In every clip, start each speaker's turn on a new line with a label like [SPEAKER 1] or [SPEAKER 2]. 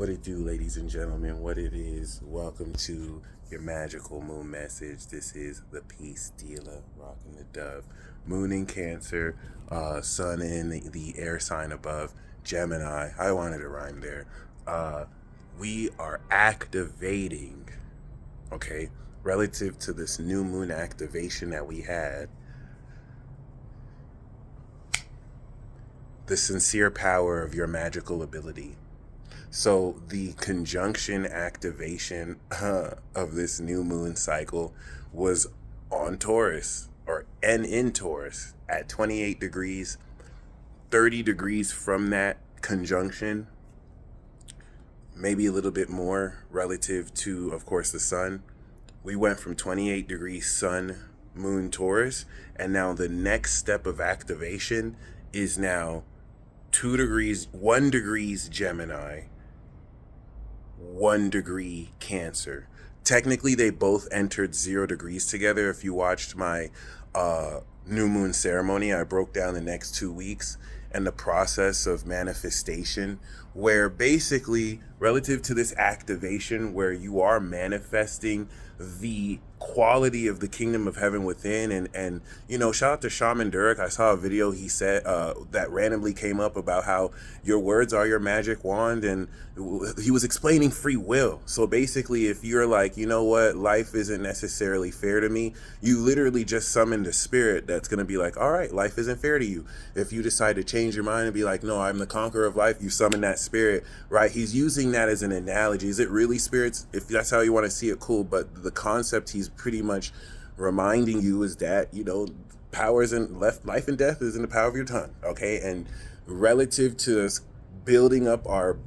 [SPEAKER 1] What it do, ladies and gentlemen, what it is. Welcome to your magical moon message. This is the Peace Dealer, rocking the dove. Moon in Cancer, sun in the air sign above, Gemini. I wanted to rhyme there. We are activating, okay, relative to this new moon activation that we had, the sincere power of your magical ability. So the conjunction activation of this new moon cycle was on Taurus and in Taurus at 28 degrees, 30 degrees from that conjunction, maybe a little bit more relative to, of course, the sun. We went from 28 degrees sun, moon, Taurus, and now the next step of activation is now 2 degrees, 1 degrees Gemini, 1 degree Cancer. Technically, they both entered 0 degrees together. If you watched my new moon ceremony, I broke down the next 2 weeks and the process of manifestation, where basically, relative to this activation, where you are manifesting the quality of the kingdom of heaven within, and you know, shout out to Shaman Durek. I saw a video he said that randomly came up about how your words are your magic wand, and he was explaining free will. So basically, if you're like, you know what, life isn't necessarily fair to me, you literally just summon the spirit that's going to be like, all right, life isn't fair to you. If you decide to change your mind and be like, no, I'm the conqueror of life, you summon that spirit, right? He's using that as an analogy. Is it really spirits? If that's how you want to see it, cool. But the concept he's pretty much reminding you is that, you know, powers and life and death is in the power of your tongue, okay? And relative to us building up our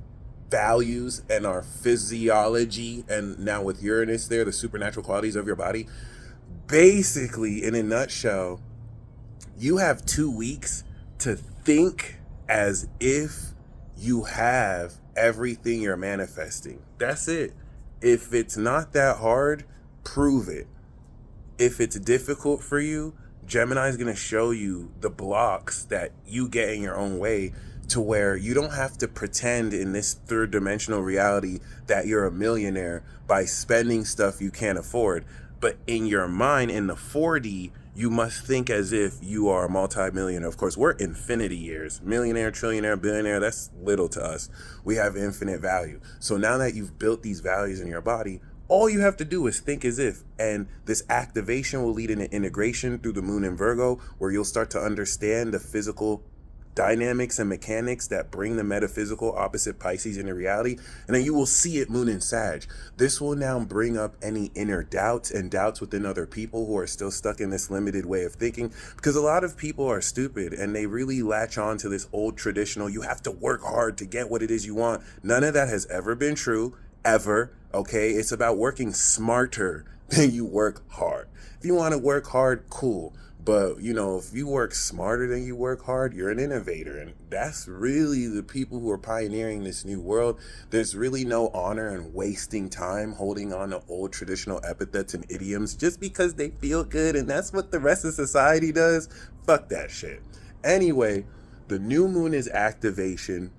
[SPEAKER 1] values and our physiology, and now with Uranus there, the supernatural qualities of your body, basically, in a nutshell, you have 2 weeks to think as if you have everything you're manifesting. That's it. If it's not that hard, prove it. If it's difficult for you, Gemini is going to show you the blocks that you get in your own way, to where you don't have to pretend in this third dimensional reality that you're a millionaire by spending stuff you can't afford. But in your mind, in the 4D, you must think as if you are a multi-millionaire. Of course, we're infinity years. Millionaire, trillionaire, billionaire, that's little to us. We have infinite value. So now that you've built these values in your body, all you have to do is think as if. And this activation will lead into integration through the moon in Virgo, where you'll start to understand the physical dynamics and mechanics that bring the metaphysical opposite Pisces into reality. And then you will see it moon in Sag. This will now bring up any inner doubts and doubts within other people who are still stuck in this limited way of thinking, because a lot of people are stupid and they really latch on to this old traditional, you have to work hard to get what it is you want. None of that has ever been true, ever. Okay, it's about working smarter than you work hard. If you want to work hard, cool. But, you know, if you work smarter than you work hard, you're an innovator. And that's really the people who are pioneering this new world. There's really no honor in wasting time holding on to old traditional epithets and idioms just because they feel good and that's what the rest of society does. Fuck that shit. Anyway, the new moon is activation.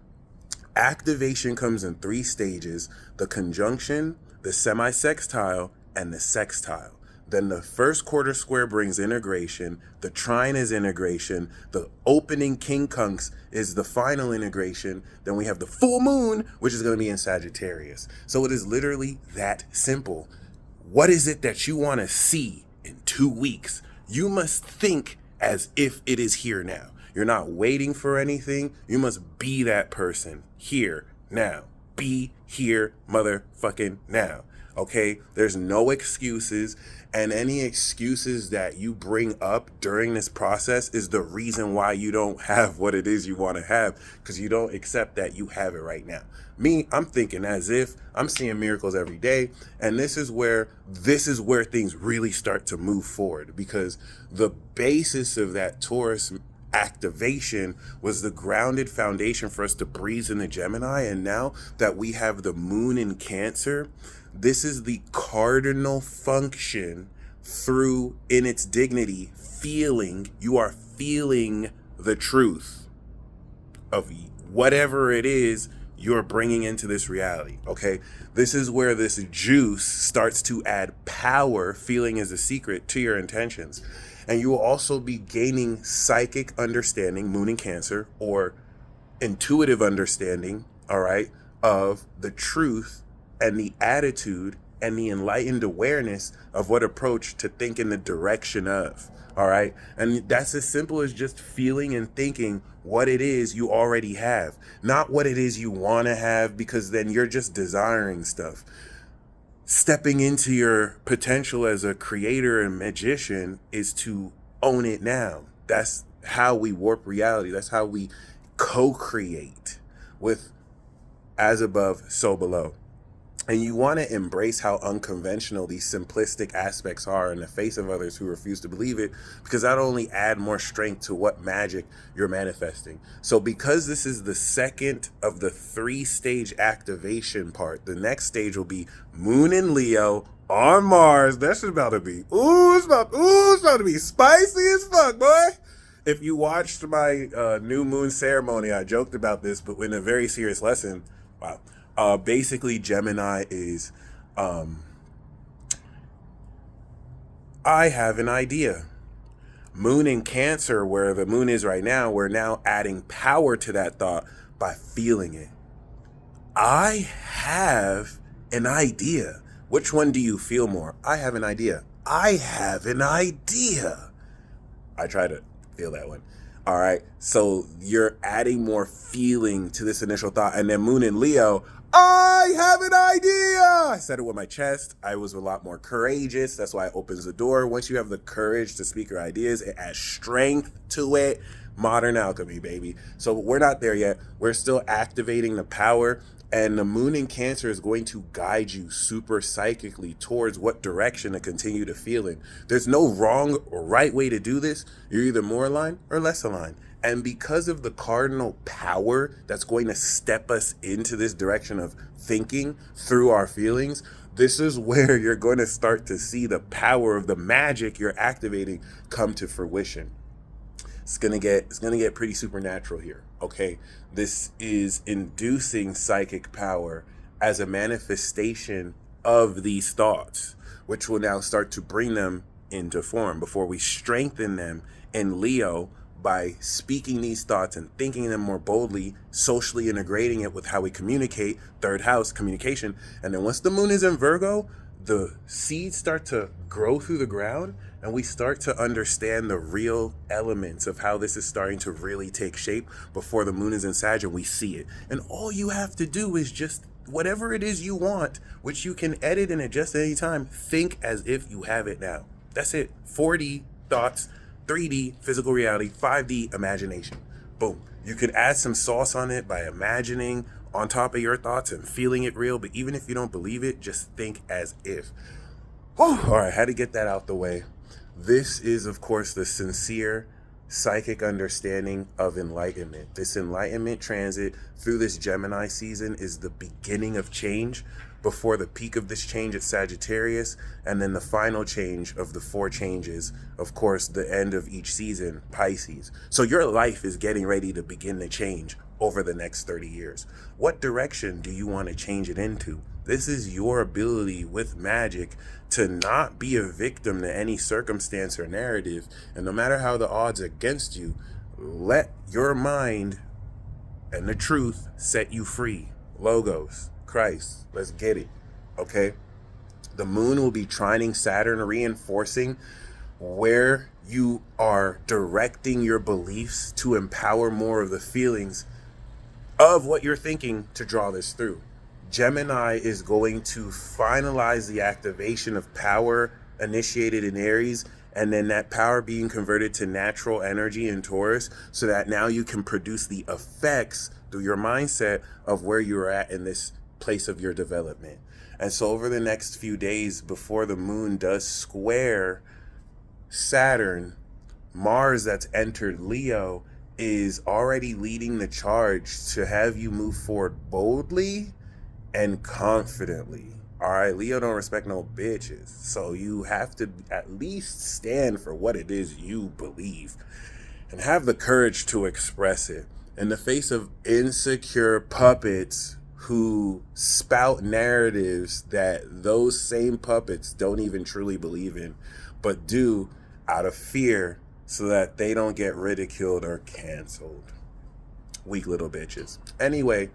[SPEAKER 1] Activation comes in 3 stages: the conjunction, the semi-sextile, and the sextile. Then the first quarter square brings integration, the trine is integration, the opening quincunx is the final integration, then we have the full moon, which is going to be in Sagittarius. So it is literally that simple. What is it that you want to see in 2 weeks? You must think as if it is here now. You're not waiting for anything. You must be that person here now. Be here motherfucking now. Okay, there's no excuses, and any excuses that you bring up during this process is the reason why you don't have what it is you want to have, because you don't accept that you have it right now. Me, I'm thinking as if I'm seeing miracles every day, and this is where things really start to move forward, because the basis of that Taurus activation was the grounded foundation for us to breathe in the Gemini. And now that we have the moon in Cancer, this is the cardinal function through, in its dignity, feeling. You are feeling the truth of whatever it is you're bringing into this reality, okay? This is where this juice starts to add power, feeling is a secret, to your intentions. And you will also be gaining psychic understanding, moon in Cancer, or intuitive understanding, all right, of the truth and the attitude and the enlightened awareness of what approach to think in the direction of, all right? And that's as simple as just feeling and thinking what it is you already have, not what it is you want to have, because then you're just desiring stuff. Stepping into your potential as a creator and magician is to own it now. That's how we warp reality. That's how we co-create with as above, so below. And you want to embrace how unconventional these simplistic aspects are in the face of others who refuse to believe it, because that only add more strength to what magic you're manifesting. So because this is the second of the 3-stage activation part, the next stage will be Moon in Leo on Mars. That's about to be, it's about to be spicy as fuck, boy. If you watched my new moon ceremony, I joked about this, but in a very serious lesson, wow. Basically, Gemini is, I have an idea. Moon in Cancer, where the moon is right now, we're now adding power to that thought by feeling it. I have an idea. Which one do you feel more? I have an idea. I have an idea. I try to feel that one. All right. So you're adding more feeling to this initial thought. And then Moon in Leo, I have an idea. I said it with my chest. I was a lot more courageous. That's why it opens the door. Once you have the courage to speak your ideas, it adds strength to it. Modern alchemy, baby. So we're not there yet. We're still activating the power. And the moon in Cancer is going to guide you super psychically towards what direction to continue to feel in. There's no wrong or right way to do this. You're either more aligned or less aligned. And because of the cardinal power that's going to step us into this direction of thinking through our feelings, this is where you're going to start to see the power of the magic you're activating come to fruition. It's gonna get pretty supernatural here, okay? This is inducing psychic power as a manifestation of these thoughts, which will now start to bring them into form before we strengthen them in Leo by speaking these thoughts and thinking them more boldly, socially integrating it with how we communicate, third house, communication. And then once the moon is in Virgo, the seeds start to grow through the ground, and we start to understand the real elements of how this is starting to really take shape before the moon is in Sag and we see it. And all you have to do is just whatever it is you want, which you can edit and adjust at any time, think as if you have it now. That's it. 4D thoughts, 3D physical reality, 5D imagination. Boom. You could add some sauce on it by imagining on top of your thoughts and feeling it real, but even if you don't believe it, just think as if. All right, had to get that out the way. This is, of course, the sincere psychic understanding of enlightenment. This enlightenment transit through this Gemini season is the beginning of change before the peak of this change at Sagittarius, and then the final change of the 4 changes, of course, the end of each season, Pisces. So your life is getting ready to begin to change over the next 30 years. What direction do you want to change it into? This is your ability with magic to not be a victim to any circumstance or narrative. And no matter how the odds are against you, let your mind and the truth set you free. Logos, Christ, let's get it. Okay? The moon will be trining Saturn, reinforcing where you are directing your beliefs to empower more of the feelings of what you're thinking to draw this through. Gemini is going to finalize the activation of power initiated in Aries, and then that power being converted to natural energy in Taurus, so that now you can produce the effects through your mindset of where you're at in this place of your development. And so over the next few days before the moon does square Saturn, Mars that's entered Leo is already leading the charge to have you move forward boldly and confidently. All right, Leo don't respect no bitches. So you have to at least stand for what it is you believe and have the courage to express it. In the face of insecure puppets who spout narratives that those same puppets don't even truly believe in, but do out of fear so that they don't get ridiculed or canceled. Weak little bitches. Anyway,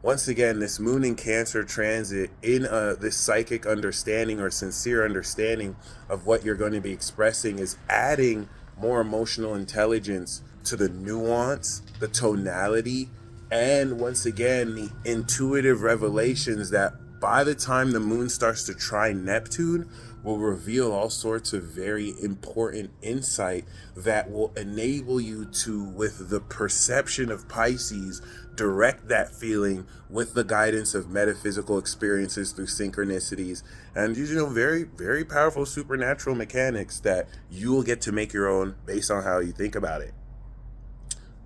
[SPEAKER 1] once again, this moon in Cancer transit in this psychic understanding or sincere understanding of what you're going to be expressing is adding more emotional intelligence to the nuance, the tonality, and once again, the intuitive revelations that by the time the moon starts to trine Neptune will reveal all sorts of very important insight that will enable you to, with the perception of Pisces, direct that feeling with the guidance of metaphysical experiences through synchronicities and, very, very powerful supernatural mechanics that you will get to make your own based on how you think about it.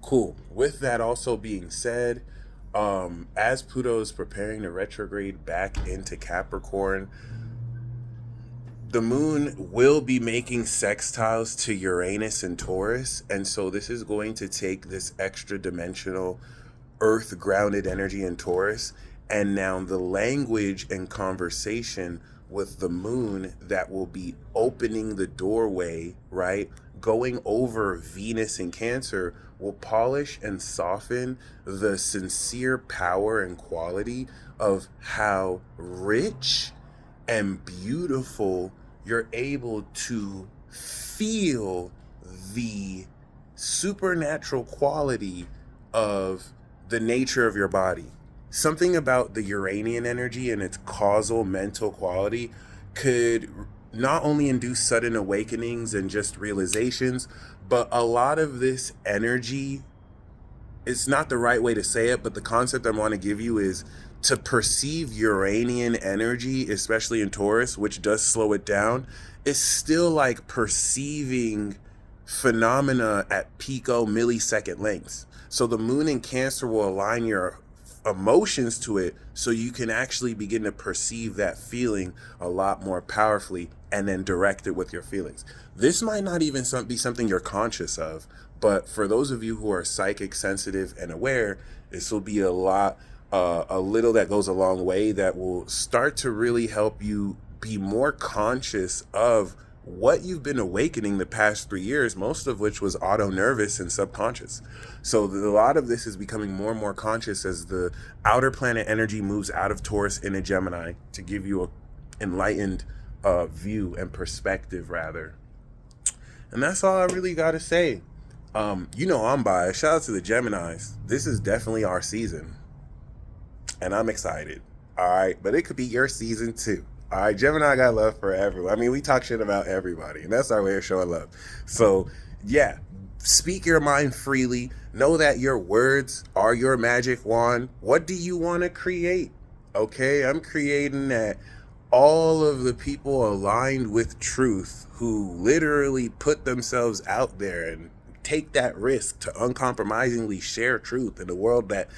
[SPEAKER 1] Cool. With that also being said, as Pluto is preparing to retrograde back into Capricorn, the moon will be making sextiles to Uranus and Taurus, and so this is going to take this extra dimensional earth grounded energy in Taurus, and now the language and conversation with the moon that will be opening the doorway, right? Going over Venus in Cancer will polish and soften the sincere power and quality of how rich and beautiful you're able to feel the supernatural quality of the nature of your body. Something about the Uranian energy and its causal mental quality could not only induce sudden awakenings and just realizations, but a lot of this energy, it's not the right way to say it, but the concept I want to give you is to perceive Uranian energy, especially in Taurus, which does slow it down, is still like perceiving phenomena at pico-millisecond lengths. So the moon in Cancer will align your emotions to it so you can actually begin to perceive that feeling a lot more powerfully and then direct it with your feelings. This might not even be something you're conscious of, but for those of you who are psychic, sensitive, and aware, this will be a little that goes a long way that will start to really help you be more conscious of what you've been awakening the past 3 years, most of which was auto-nervous and subconscious. So a lot of this is becoming more and more conscious as the outer planet energy moves out of Taurus into Gemini to give you a enlightened view and perspective, rather. And that's all I really got to say. I'm biased. Shout out to the Geminis. This is definitely our season. And I'm excited. All right. But it could be your season too. All right. Gemini got love for everyone. I mean, we talk shit about everybody, and that's our way of showing love. So, yeah, speak your mind freely. Know that your words are your magic wand. What do you want to create? Okay. I'm creating that all of the people aligned with truth who literally put themselves out there and take that risk to uncompromisingly share truth in a world that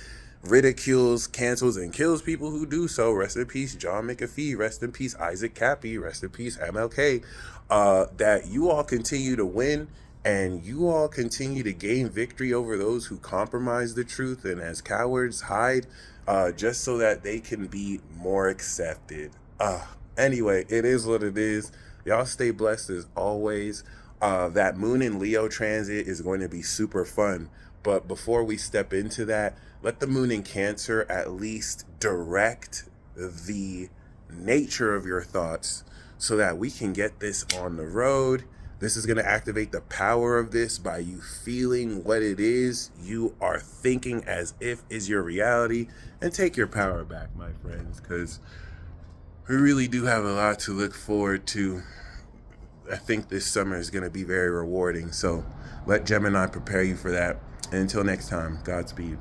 [SPEAKER 1] ridicules, cancels, and kills people who do so. Rest in peace, John McAfee. Rest in peace, Isaac Cappy. Rest in peace, MLK. That you all continue to win and you all continue to gain victory over those who compromise the truth and as cowards hide just so that they can be more accepted. Anyway, it is what it is. Y'all stay blessed as always. That moon in Leo transit is going to be super fun. But before we step into that, let the moon in Cancer at least direct the nature of your thoughts so that we can get this on the road. This is going to activate the power of this by you feeling what it is you are thinking as if is your reality, and take your power back, my friends, because we really do have a lot to look forward to. I think this summer is going to be very rewarding. So let Gemini prepare you for that. And until next time, Godspeed.